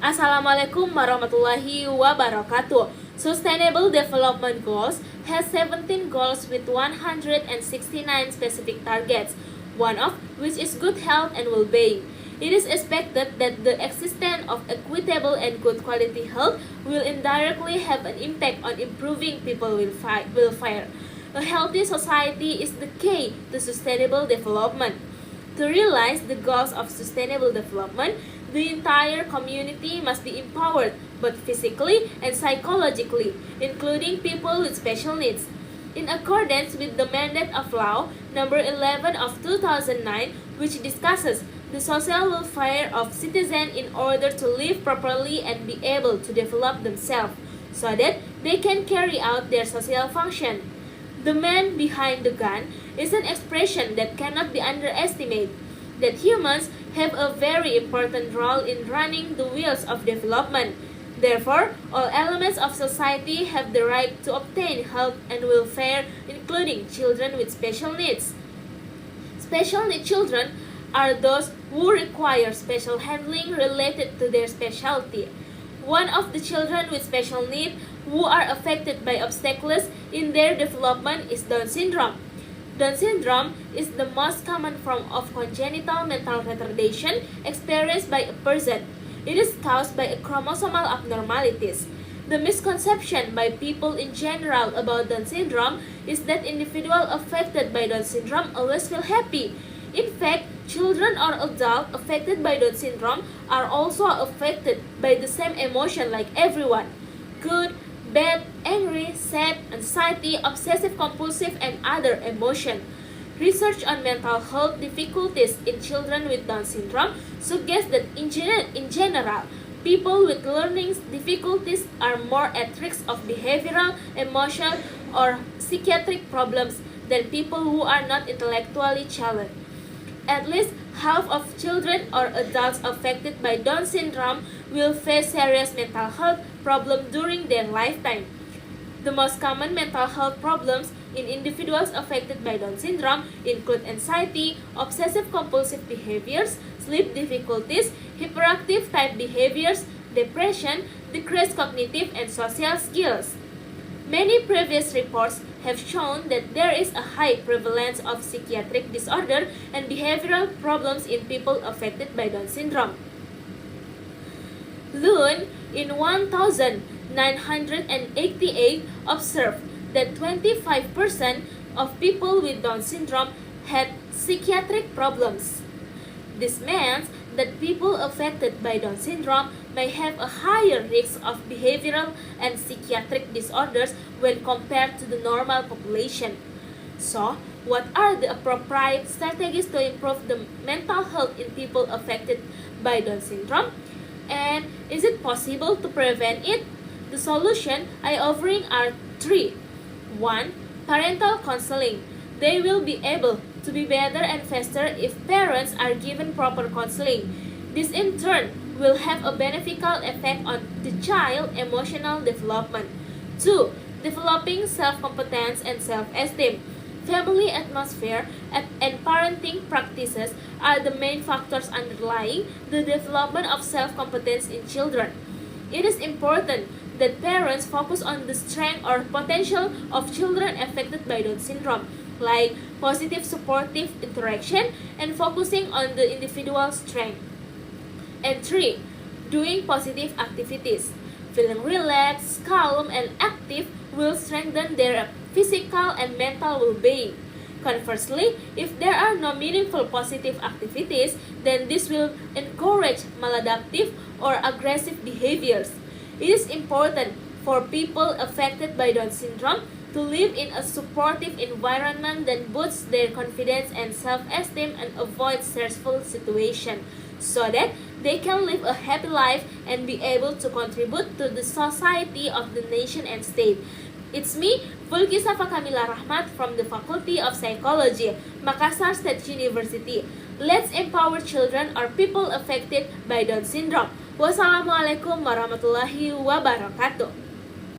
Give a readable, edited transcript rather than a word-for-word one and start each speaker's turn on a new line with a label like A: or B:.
A: Assalamualaikum warahmatullahi wabarakatuh. Sustainable Development Goals has 17 goals with 169 specific targets, one of which is good health and well-being. It is expected that the existence of equitable and good quality health will indirectly have an impact on improving people's welfare. A healthy society is the key to sustainable development. To realize the goals of sustainable development, the entire community must be empowered both physically and psychologically, including people with special needs. In accordance with the mandate of Law number 11 of 2009, which discusses the social welfare of citizens in order to live properly and be able to develop themselves, so that they can carry out their social function. The man behind the gun is an expression that cannot be underestimated, that humans have a very important role in running the wheels of development. Therefore, all elements of society have the right to obtain health and welfare, including children with special needs. Special needs children are those who require special handling related to their specialty. One of the children with special needs who are affected by obstacles in their development is Down syndrome. Down syndrome is the most common form of congenital mental retardation experienced by a person. It is caused by chromosomal abnormalities. The misconception by people in general about Down syndrome is that individuals affected by Down syndrome always feel happy. In fact, children or adults affected by Down syndrome are also affected by the same emotion like everyone. Good, bad, angry, sad, anxiety, obsessive compulsive, and other emotion. Research on mental health difficulties in children with Down syndrome suggests that in general, people with learning difficulties are more at risk of behavioral, emotional, or psychiatric problems than people who are not intellectually challenged. At least half of children or adults affected by Down syndrome will face serious mental health problems during their lifetime. The most common mental health problems in individuals affected by Down syndrome include anxiety, obsessive-compulsive behaviors, sleep difficulties, hyperactive type behaviors, depression, decreased cognitive and social skills. Many previous reports have shown that there is a high prevalence of psychiatric disorder and behavioral problems in people affected by Down syndrome. Lund, in 1988, observed that 25% of people with Down syndrome had psychiatric problems. This means that people affected by Down syndrome may have a higher risk of behavioral and psychiatric disorders when compared to the normal population. So, what are the appropriate strategies to improve the mental health in people affected by Down syndrome? And is it possible to prevent it? The solution I offering are three. 1. Parental counseling. They will be able to be better and faster if parents are given proper counseling. This in turn will have a beneficial effect on the child's emotional development. 2. Developing self-competence and self-esteem. Family atmosphere and parenting practices are the main factors underlying the development of self-competence in children. It is important that parents focus on the strength or potential of children affected by Down syndrome, like positive supportive interaction and focusing on the individual's strength. And 3. Doing positive activities. Feeling relaxed, calm, and active will strengthen their physical and mental well-being. Conversely, if there are no meaningful positive activities, then this will encourage maladaptive or aggressive behaviors. It is important for people affected by Down syndrome to live in a supportive environment that boosts their confidence and self-esteem and avoid stressful situations, so that they can live a happy life and be able to contribute to the society of the nation and state. It's me, Fulki Safa Kamila Rahmat from the Faculty of Psychology, Makassar State University. Let's empower children or people affected by Down syndrome. Wassalamualaikum warahmatullahi wabarakatuh.